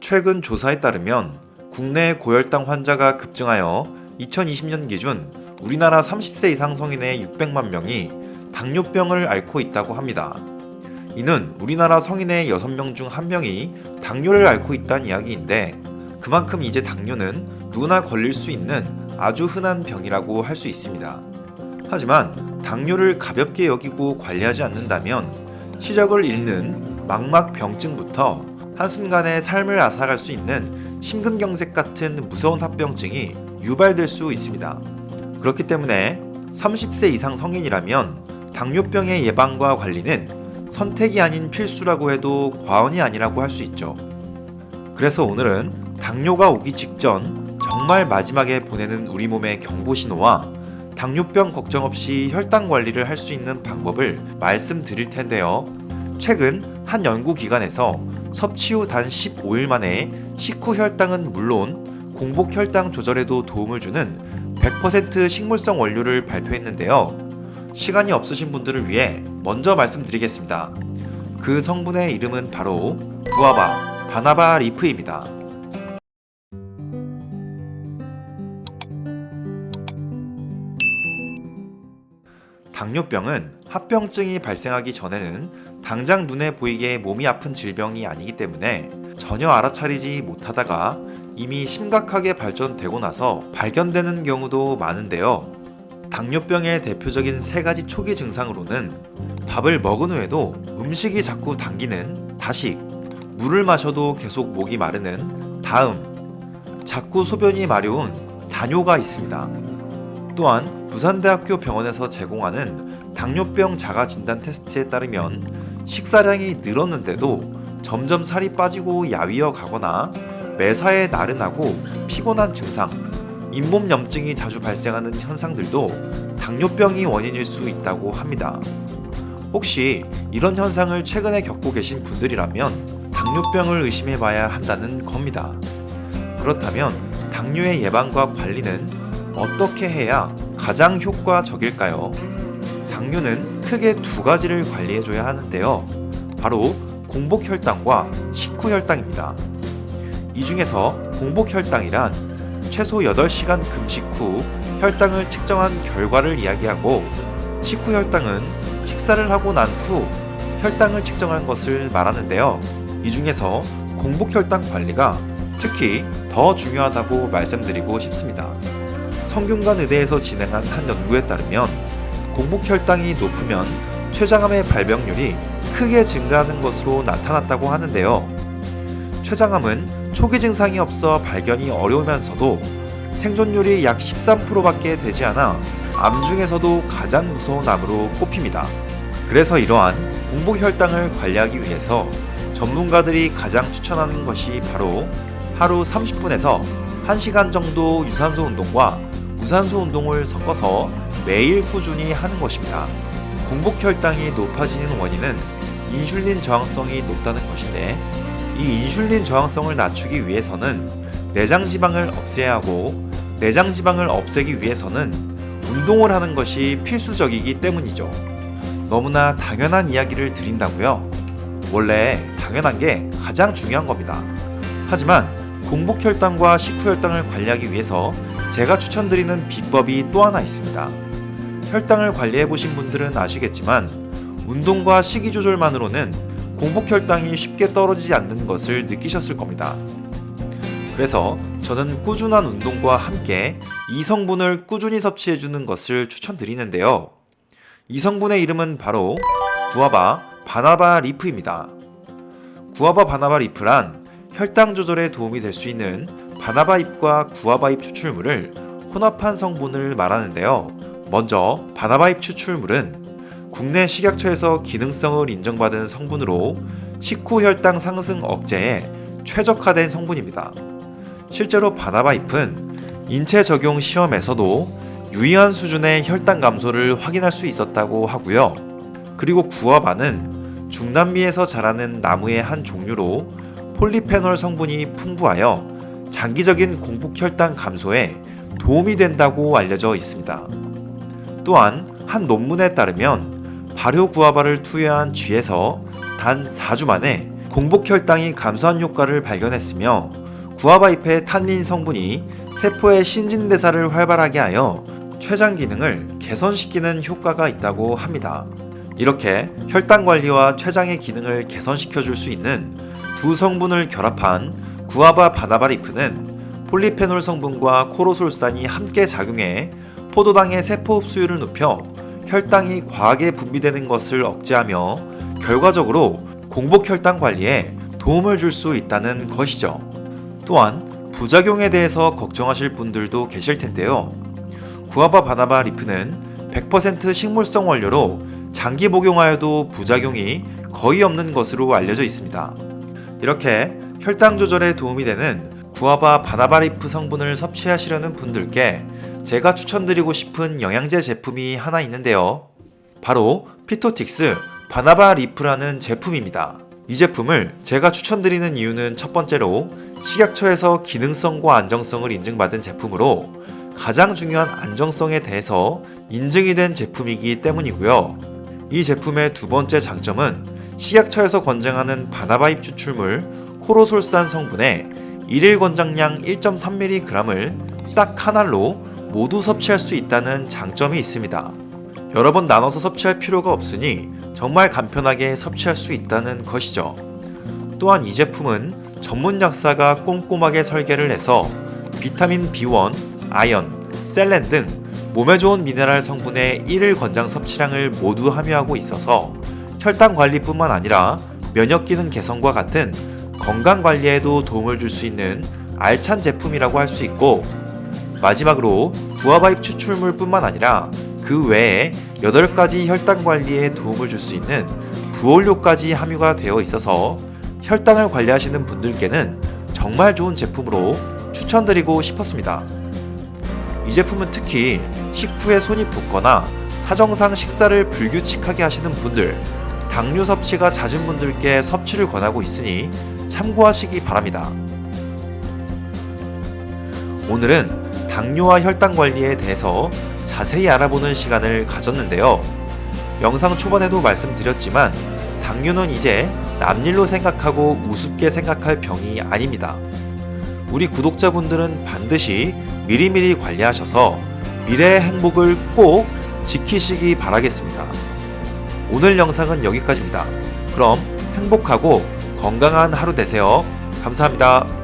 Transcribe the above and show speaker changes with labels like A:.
A: 최근 조사에 따르면 국내 고혈당 환자가 급증하여 2020년 기준 우리나라 30세 이상 성인의 600만 명이 당뇨병을 앓고 있다고 합니다. 이는 우리나라 성인의 6명 중 1명이 당뇨를 앓고 있다는 이야기인데, 그만큼 이제 당뇨는 누구나 걸릴 수 있는 아주 흔한 병이라고 할 수 있습니다. 하지만 당뇨를 가볍게 여기고 관리하지 않는다면 시력을 잃는 망막병증부터 한순간에 삶을 앗아갈 수 있는 심근경색 같은 무서운 합병증이 유발될 수 있습니다. 그렇기 때문에 30세 이상 성인이라면 당뇨병의 예방과 관리는 선택이 아닌 필수라고 해도 과언이 아니라고 할 수 있죠. 그래서 오늘은 당뇨가 오기 직전 정말 마지막에 보내는 우리 몸의 경고 신호와 당뇨병 걱정 없이 혈당 관리를 할 수 있는 방법을 말씀드릴 텐데요. 최근 한 연구기관에서 섭취 후 단 15일 만에 식후 혈당은 물론 공복 혈당 조절에도 도움을 주는 100% 식물성 원료를 발표했는데요. 시간이 없으신 분들을 위해 먼저 말씀드리겠습니다. 그 성분의 이름은 바로 구아바, 바나바 리프입니다. 당뇨병은 합병증이 발생하기 전에는 당장 눈에 보이게 몸이 아픈 질병이 아니기 때문에 전혀 알아차리지 못하다가 이미 심각하게 발전되고 나서 발견되는 경우도 많은데요. 당뇨병의 대표적인 3가지 초기 증상으로는 밥을 먹은 후에도 음식이 자꾸 당기는 다식, 물을 마셔도 계속 목이 마르는 다음, 자꾸 소변이 마려운 다뇨가 있습니다. 또한 부산대학교 병원에서 제공하는 당뇨병 자가 진단 테스트에 따르면 식사량이 늘었는데도 점점 살이 빠지고 야위어 가거나 매사에 나른하고 피곤한 증상, 잇몸 염증이 자주 발생하는 현상들도 당뇨병이 원인일 수 있다고 합니다. 혹시 이런 현상을 최근에 겪고 계신 분들이라면 당뇨병을 의심해봐야 한다는 겁니다. 그렇다면 당뇨의 예방과 관리는 어떻게 해야 가장 효과적일까요? 당뇨는 크게 2가지를 관리해줘야 하는데요. 바로 공복혈당과 식후혈당입니다. 이 중에서 공복혈당이란 최소 8시간 금식 후 혈당을 측정한 결과를 이야기하고, 식후혈당은 식사를 하고 난 후 혈당을 측정한 것을 말하는데요. 이 중에서 공복혈당 관리가 특히 더 중요하다고 말씀드리고 싶습니다. 성균관 의대에서 진행한 한 연구에 따르면 공복혈당이 높으면 췌장암의 발병률이 크게 증가하는 것으로 나타났다고 하는데요. 췌장암은 초기 증상이 없어 발견이 어려우면서도 생존율이 약 13%밖에 되지 않아 암 중에서도 가장 무서운 암으로 꼽힙니다. 그래서 이러한 공복혈당을 관리하기 위해서 전문가들이 가장 추천하는 것이 바로 하루 30분에서 1시간 정도 유산소 운동과 무산소 운동을 섞어서 매일 꾸준히 하는 것입니다. 공복혈당이 높아지는 원인은 인슐린 저항성이 높다는 것인데, 이 인슐린 저항성을 낮추기 위해서는 내장 지방을 없애야 하고, 내장 지방을 없애기 위해서는 운동을 하는 것이 필수적이기 때문이죠. 너무나 당연한 이야기를 드린다고요? 원래 당연한 게 가장 중요한 겁니다. 하지만 공복혈당과 식후혈당을 관리하기 위해서 제가 추천드리는 비법이 또 하나 있습니다. 혈당을 관리해보신 분들은 아시겠지만 운동과 식이 조절만으로는 공복혈당이 쉽게 떨어지지 않는 것을 느끼셨을 겁니다. 그래서 저는 꾸준한 운동과 함께 이 성분을 꾸준히 섭취해주는 것을 추천드리는데요. 이 성분의 이름은 바로 구아바, 바나바 리프입니다. 구아바 바나바 리프란 혈당 조절에 도움이 될 수 있는 바나바 잎과 구아바 잎 추출물을 혼합한 성분을 말하는데요. 먼저 바나바 잎 추출물은 국내 식약처에서 기능성을 인정받은 성분으로 식후 혈당 상승 억제에 최적화된 성분입니다. 실제로 바나바 잎은 인체 적용 시험에서도 유의한 수준의 혈당 감소를 확인할 수 있었다고 하고요. 그리고 구아바는 중남미에서 자라는 나무의 한 종류로 폴리페놀 성분이 풍부하여 장기적인 공복혈당 감소에 도움이 된다고 알려져 있습니다. 또한 한 논문에 따르면 발효 구아바를 투여한 쥐에서 단 4주 만에 공복 혈당이 감소한 효과를 발견했으며 구아바 잎의 탄닌 성분이 세포의 신진대사를 활발하게 하여 췌장 기능을 개선시키는 효과가 있다고 합니다. 이렇게 혈당 관리와 췌장의 기능을 개선시켜 줄 수 있는 두 성분을 결합한 구아바 바나바리프는 폴리페놀 성분과 코로솔산이 함께 작용해 포도당의 세포 흡수율을 높여 혈당이 과하게 분비되는 것을 억제하며 결과적으로 공복 혈당 관리에 도움을 줄 수 있다는 것이죠. 또한 부작용에 대해서 걱정하실 분들도 계실 텐데요. 구아바 바나바리프는 100% 식물성 원료로 장기 복용하여도 부작용이 거의 없는 것으로 알려져 있습니다. 이렇게 혈당 조절에 도움이 되는 구아바 바나바리프 성분을 섭취하시려는 분들께 제가 추천드리고 싶은 영양제 제품이 하나 있는데요. 바로 피토틱스 바나바리프라는 제품입니다. 이 제품을 제가 추천드리는 이유는 첫 번째로 식약처에서 기능성과 안정성을 인증받은 제품으로 가장 중요한 안정성에 대해서 인증이 된 제품이기 때문이고요. 이 제품의 두 번째 장점은 식약처에서 권장하는 바나바잎 추출물 코로솔산 성분의 일일 권장량 1.3mg을 딱 한 알로 모두 섭취할 수 있다는 장점이 있습니다. 여러 번 나눠서 섭취할 필요가 없으니 정말 간편하게 섭취할 수 있다는 것이죠. 또한 이 제품은 전문 약사가 꼼꼼하게 설계를 해서 비타민 B1, 아연, 셀렌 등 몸에 좋은 미네랄 성분의 일일 권장 섭취량을 모두 함유하고 있어서 혈당 관리뿐만 아니라 면역 기능 개선과 같은 건강 관리에도 도움을 줄 수 있는 알찬 제품이라고 할 수 있고, 마지막으로 구아바잎 추출물뿐만 아니라 그 외에 8가지 혈당 관리에 도움을 줄 수 있는 부원료까지 함유가 되어 있어서 혈당을 관리하시는 분들께는 정말 좋은 제품으로 추천드리고 싶었습니다. 이 제품은 특히 식후에 손이 붓거나 사정상 식사를 불규칙하게 하시는 분들, 당류 섭취가 잦은 분들께 섭취를 권하고 있으니 참고하시기 바랍니다. 오늘은 당뇨와 혈당 관리에 대해서 자세히 알아보는 시간을 가졌는데요. 영상 초반에도 말씀드렸지만 당뇨는 이제 남일로 생각하고 우습게 생각할 병이 아닙니다. 우리 구독자분들은 반드시 미리미리 관리하셔서 미래의 행복을 꼭 지키시기 바라겠습니다. 오늘 영상은 여기까지입니다. 그럼 행복하고 건강한 하루 되세요. 감사합니다.